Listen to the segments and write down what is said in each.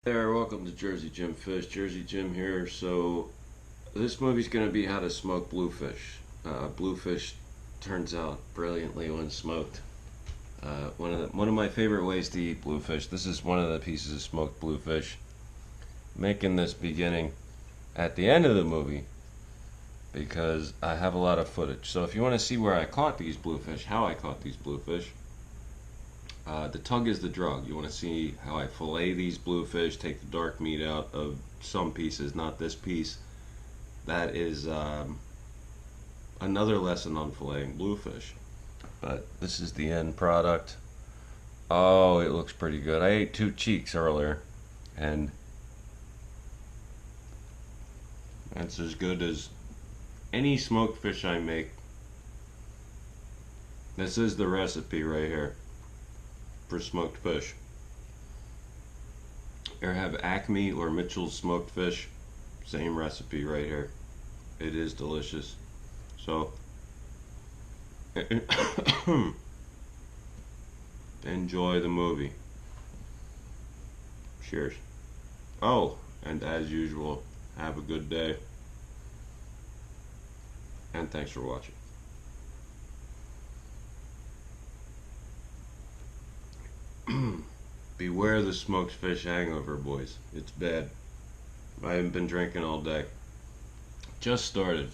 There, welcome to Jersey Jim Fish. Jersey Jim here. So, this movie's going to be how to smoke bluefish. Bluefish turns out brilliantly when smoked. One of my favorite ways to eat bluefish. This is one of the pieces of smoked bluefish. Making this beginning at the end of the movie because I have a lot of footage. So, if you want to see where I caught these bluefish, how I caught these bluefish, the tug is the drug. You want to see how I fillet these bluefish, take the dark meat out of some pieces, not this piece. That is another lesson on filleting bluefish. But this is the end product. Oh, it looks pretty good. I ate two cheeks earlier, and that's as good as any smoked fish I make. This is the recipe right here for smoked fish. Here, have Acme or Mitchell's smoked fish. Same recipe right here. It is delicious. So enjoy the movie. Cheers. Oh, and as usual, have a good day. And thanks for watching. Beware the smoked fish hangover, boys. It's bad. I haven't been drinking all day. Just started.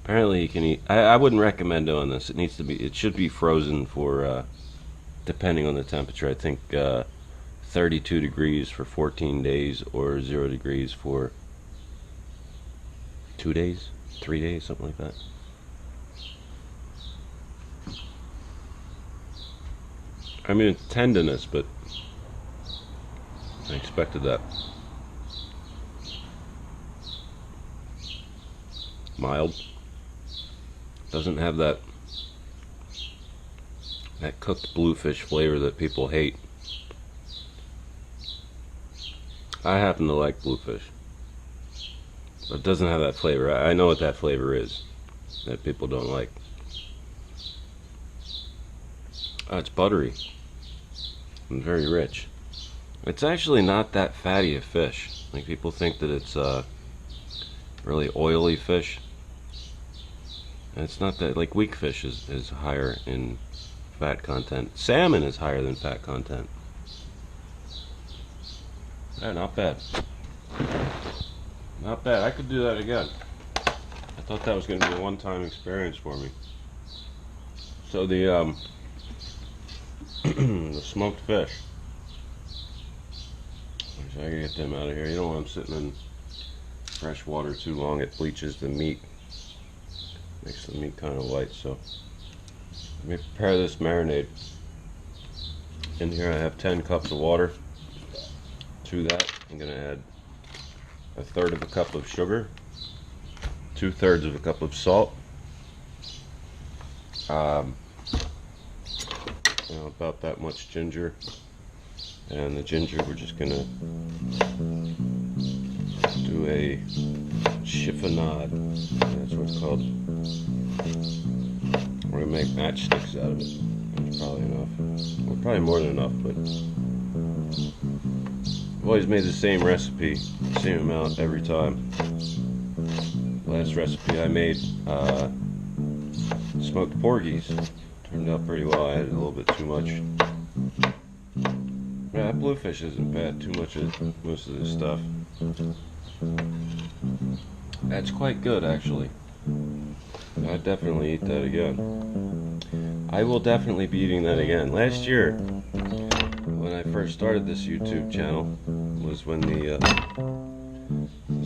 Apparently you can eat. I wouldn't recommend doing this. It should be frozen for, depending on the temperature. I think 32 degrees for 14 days or 0 degrees for 2 days, 3 days, something like that. I mean, it's tendinous, but I expected that. Mild. Doesn't have that cooked bluefish flavor that people hate. I happen to like bluefish, but it doesn't have that flavor. I know what that flavor is that people don't like. It's buttery and very rich. It's actually not that fatty a fish. Like, people think that it's really oily fish. And it's not that. Like, weak fish is higher in fat content. Salmon is higher than fat content. Yeah, not bad. Not bad. I could do that again. I thought that was going to be a one-time experience for me. So the the smoked fish. I gotta get them out of here. You don't want them sitting in fresh water too long. It bleaches the meat. Makes the meat kind of light. So let me prepare this marinade. In here I have 10 cups of water. To that I'm going to add 1/3 of a cup of sugar, 2/3 of a cup of salt, about that much ginger, And the ginger, we're just gonna do a chiffonade. That's what it's called. We're gonna make matchsticks out of it. That's probably enough. Well, probably more than enough, but I've always made the same recipe, same amount every time. Last recipe I made, smoked porgies. Turned out pretty well. I added a little bit too much. Yeah, bluefish isn't bad. Too much of most of this stuff. That's quite good, actually. I'd definitely eat that again. I will definitely be eating that again. Last year, when I first started this YouTube channel, was when the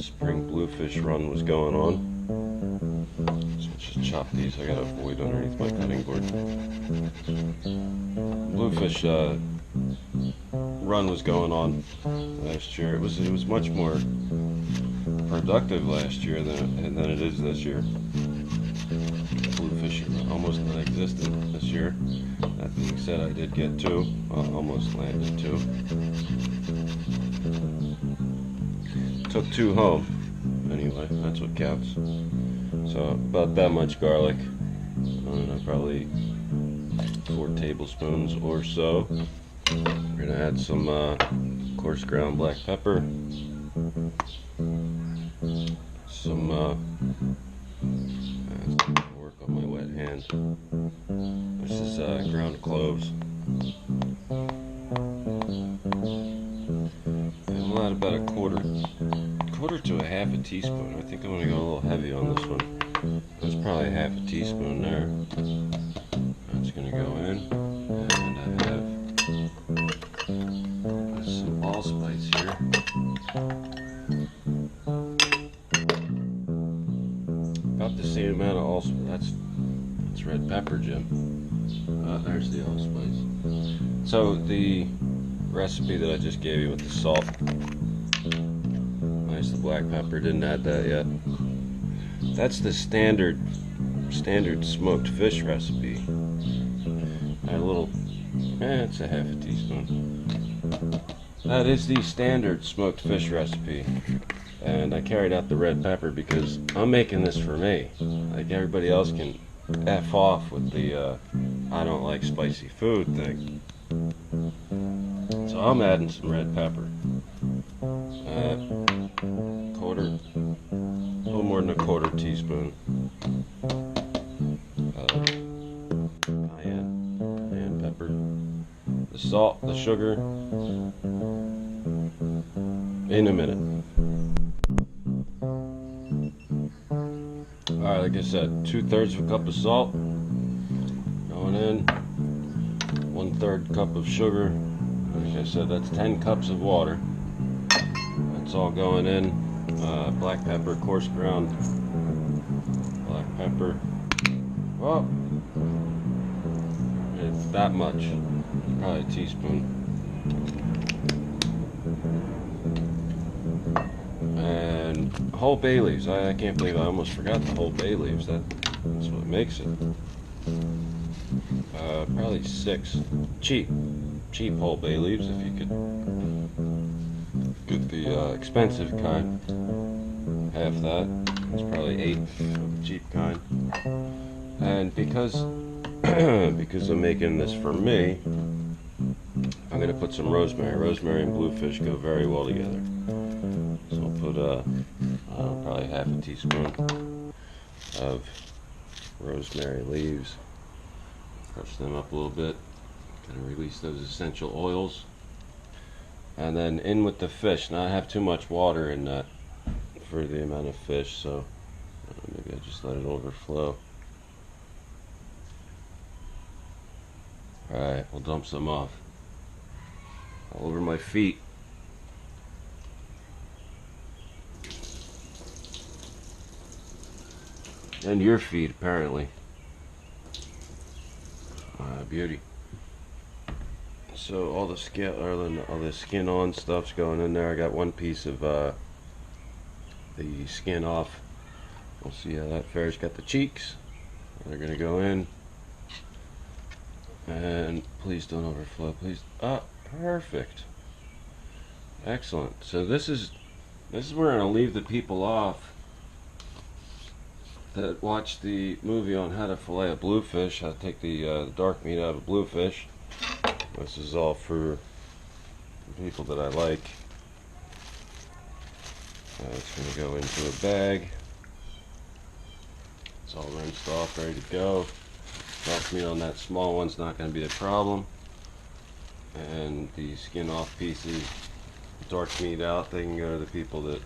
spring bluefish run was going on. So let's just chop these. I got a void underneath my cutting board. Bluefish run was going on last year. It was much more productive last year than it is this year. Bluefish are almost non-existent this year. That being said, I did get two. Almost landed two. Took two home. Anyway, that's what counts. So about that much garlic. I don't know, probably 4 tablespoons or so. We're gonna add some coarse ground black pepper. Some work on my wet hand. This is ground cloves. And we'll add about a quarter to a half a teaspoon. I think I'm gonna go a little heavy on this one. That's probably half a teaspoon there. That's gonna go in, and I have some allspice here. About the same amount of allspice. That's red pepper, Jim. There's the allspice. So the recipe that I just gave you with the salt, minus the black pepper, didn't add that yet. That's the standard smoked fish recipe. Add a little, it's a half a teaspoon. That is the standard smoked fish recipe. And I carried out the red pepper because I'm making this for me. Like everybody else can F off with the I don't like spicy food thing. So I'm adding some red pepper. A little more than a quarter teaspoon. Cayenne pepper. The salt, the sugar. In a minute. Alright, like I said, 2/3 of a cup of salt going in, 1/3 cup of sugar. Like I said, that's 10 cups of water. That's all going in. Black pepper, coarse ground black pepper. Well, it's that much, probably a teaspoon. And whole bay leaves. I can't believe I almost forgot the whole bay leaves. That's what makes it. Probably 6 cheap whole bay leaves if you could get the expensive kind. Half that. It's probably 8 of the cheap kind. And because I'm making this for me, I'm gonna put some rosemary. Rosemary and bluefish go very well together. So I'll put probably half a teaspoon of rosemary leaves. Crush them up a little bit. Kind of release those essential oils. And then in with the fish. Not have too much water in that for the amount of fish, so maybe I just let it overflow. Alright, we'll dump some off. All over my feet. And your feet, apparently. Beauty. So all the skin on stuff's going in there. I got one piece of the skin off. We'll see how that fares. Got the cheeks. They're gonna go in. And please don't overflow, please. Perfect. Excellent. So this is where I'm gonna leave the people off that watch the movie on how to fillet a bluefish, how to take the dark meat out of a bluefish. This is all for people that I like. It's going to go into a bag. It's all rinsed off, ready to go. Dark meat on that small one's not going to be a problem. And the skin off pieces, dark meat out, they can go to the people that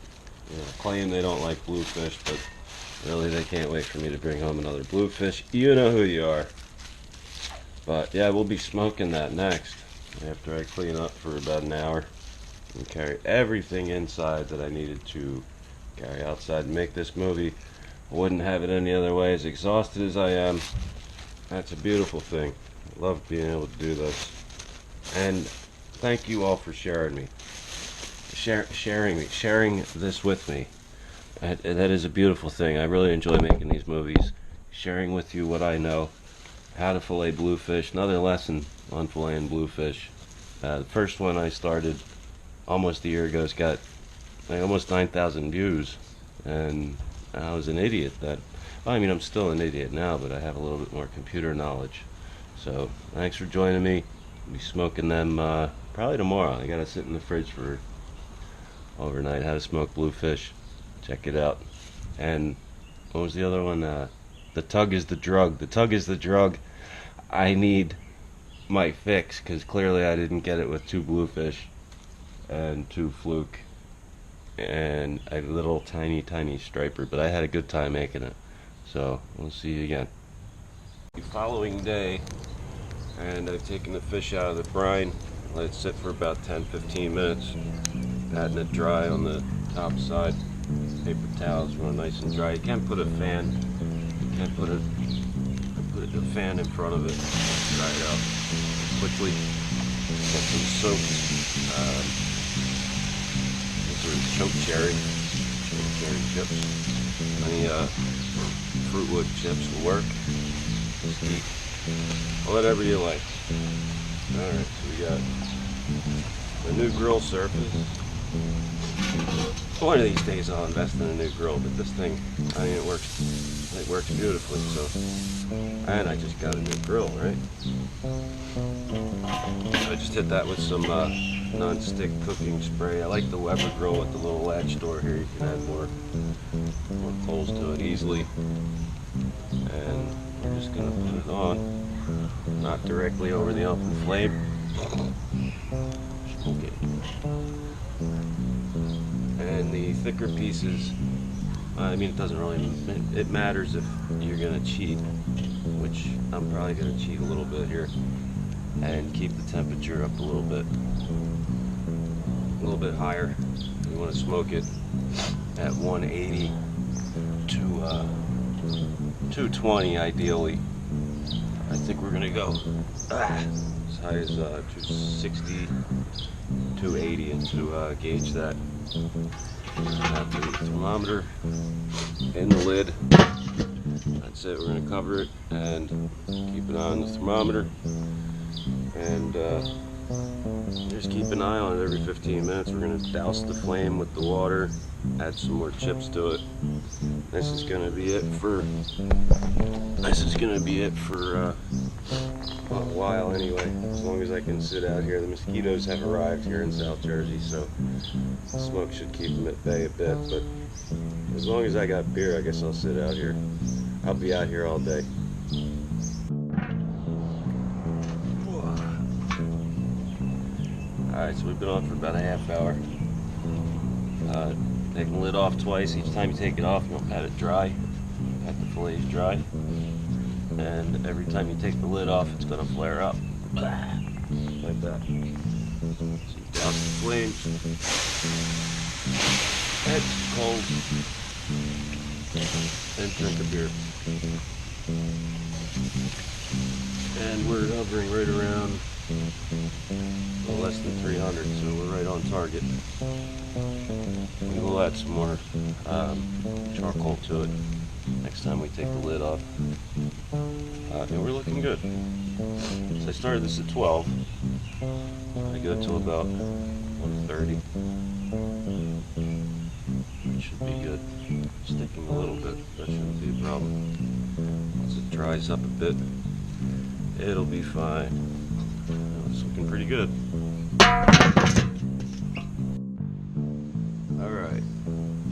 claim they don't like bluefish, but really they can't wait for me to bring home another bluefish. You know who you are. But yeah, we'll be smoking that next after I clean up for about an hour and carry everything inside that I needed to carry outside and make this movie. I wouldn't have it any other way. As exhausted as I am, that's a beautiful thing. I love being able to do this. And thank you all for sharing this with me. That is a beautiful thing. I really enjoy making these movies, sharing with you what I know, how to fillet bluefish. Another lesson on filleting bluefish. The first one I started almost a year ago has got like almost 9,000 views, and I was an idiot. Well, I mean, I'm still an idiot now, but I have a little bit more computer knowledge. So thanks for joining me. I'll be smoking them probably tomorrow. I gotta sit in the fridge for overnight. How to smoke bluefish. Check it out. And what was the other one? The tug is the drug. The tug is the drug. I need my fix, because clearly I didn't get it with 2 bluefish and 2 fluke and a little tiny striper, but I had a good time making it. So we'll see you again. The following day, and I've taken the fish out of the brine, let it sit for about 10-15 minutes, patting it dry on the top side. Paper towels run nice and dry. You can't put a fan, you can't put a fan in front of it, dry it out quickly. Get some soaked, sort of choke cherry chips. Any fruit wood chips will work. Just eat whatever you like. Alright, so we got a new grill surface. One of these days I'll invest in a new grill, but this thing, I mean, it works beautifully. So, and I just got a new grill, right? So I just hit that with some non-stick cooking spray. I like the Weber grill with the little latch door here. You can add more coals to it easily. And we're just gonna put it on, not directly over the open flame. Okay. And the thicker pieces, I mean, it doesn't really, it matters if you're gonna cheat, which I'm probably gonna cheat a little bit here, and keep the temperature up a little bit higher. You want to smoke it at 180 to 220 ideally. I think we're gonna go as high as 260, 280, and to gauge that. Have the thermometer in the lid. That's it. We're gonna cover it and keep an eye on the thermometer, and just keep an eye on it every 15 minutes. We're gonna douse the flame with the water, add some more chips to it. This is gonna be it for a while anyway, as long as I can sit out here. The mosquitoes have arrived here in South Jersey, so the smoke should keep them at bay a bit, but as long as I got beer, I guess I'll sit out here. I'll be out here all day. Alright, so we've been on for about a half hour. Taking the lid off twice. Each time you take it off, you'll pat it dry. Pat the fillets dry. And every time you take the lid off, it's going to flare up. Like that. So you douse the flame. Add some cold. And drink a beer. And we're hovering right around a little less than 300, so we're right on target. We will add some more charcoal to it next time we take the lid off. And we're looking good. So I started this at 12. I go till about 1:30. It should be good. Stay leaking a little bit. That shouldn't be a problem. Once it dries up a bit, it'll be fine. It's looking pretty good. Alright.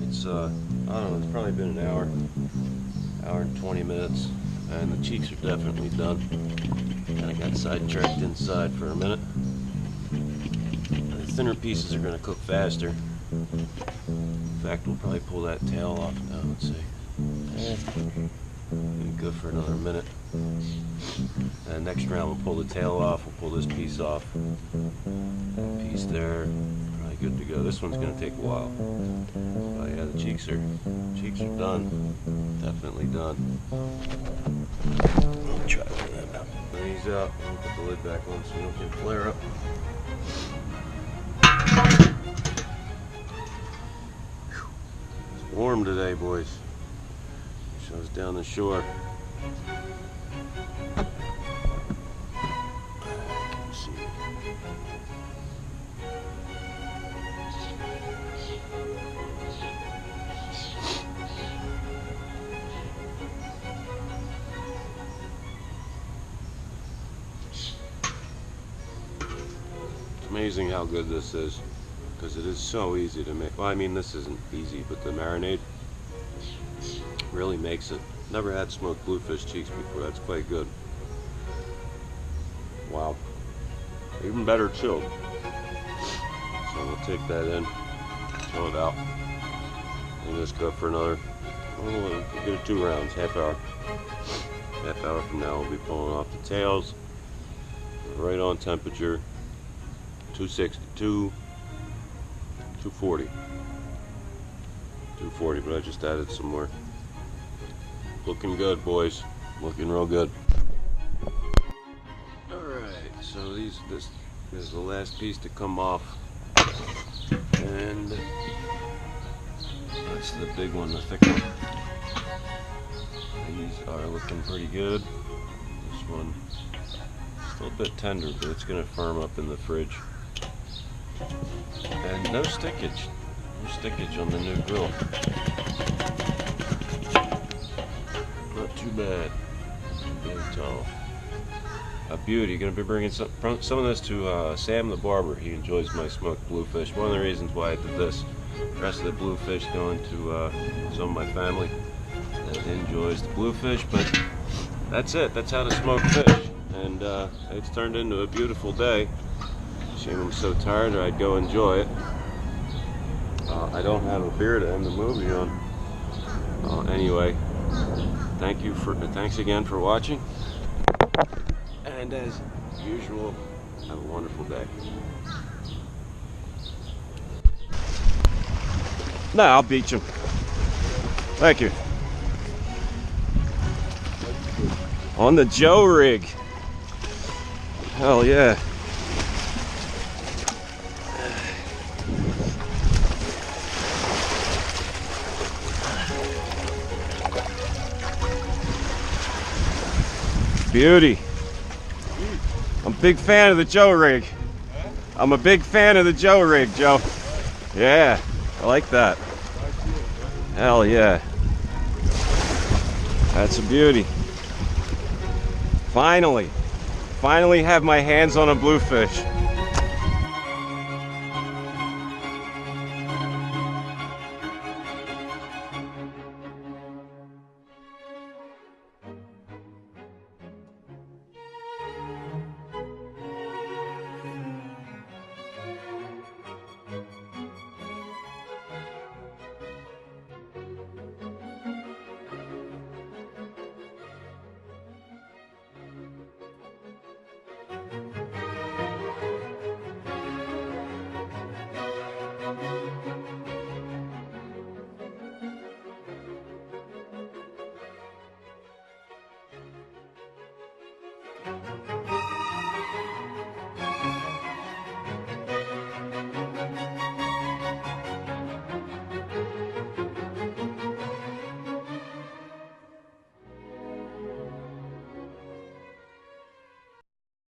It's, I don't know, it's probably been an hour and 20 minutes, and the cheeks are definitely done. Kind of got sidetracked inside for a minute. The thinner pieces are going to cook faster. In fact, we'll probably pull that tail off now. Let's see. Be good for another minute. And next round we'll pull the tail off. We'll pull this piece off. Piece there. Probably good to go. This one's going to take a while. But yeah, the cheeks are done. Definitely done. I'll try that out. These out. We'll put the lid back on so we don't get flare up. It's warm today, boys. Shows down the shore. Let's see. It's amazing how good this is, because it is so easy to make. Well, I mean, this isn't easy, but the marinade really makes it. Never had smoked bluefish cheeks before. That's quite good. Wow. Even better chilled. So we'll take that in, chill it out, and just go for another, we'll get it 2 rounds, half hour. Half hour from now we'll be pulling off the tails. Right on temperature, 260, 240. 240, but I just added some more. Looking good, boys. Looking real good. Alright, so this is the last piece to come off. And that's the big one, the thick one. These are looking pretty good. This one, still a bit tender, but it's going to firm up in the fridge. And no stickage. No stickage on the new grill. Not too bad. Very tall. A beauty. Going to be bringing some of this to Sam the barber. He enjoys my smoked bluefish. One of the reasons why I did this. The rest of the bluefish going to some of my family that enjoys the bluefish. But that's it. That's how to smoke fish. And it's turned into a beautiful day. Shame I'm so tired, or I'd go enjoy it. I don't have a beer to end the movie on. Anyway. Thanks again for watching, and as usual, have a wonderful day. No, I'll beat you. Thank you. On the Joe rig. Hell yeah. Beauty. I'm a big fan of the Joe rig. I'm a big fan of the Joe rig, Joe. Yeah, I like that. Hell yeah. That's a beauty. Finally have my hands on a bluefish.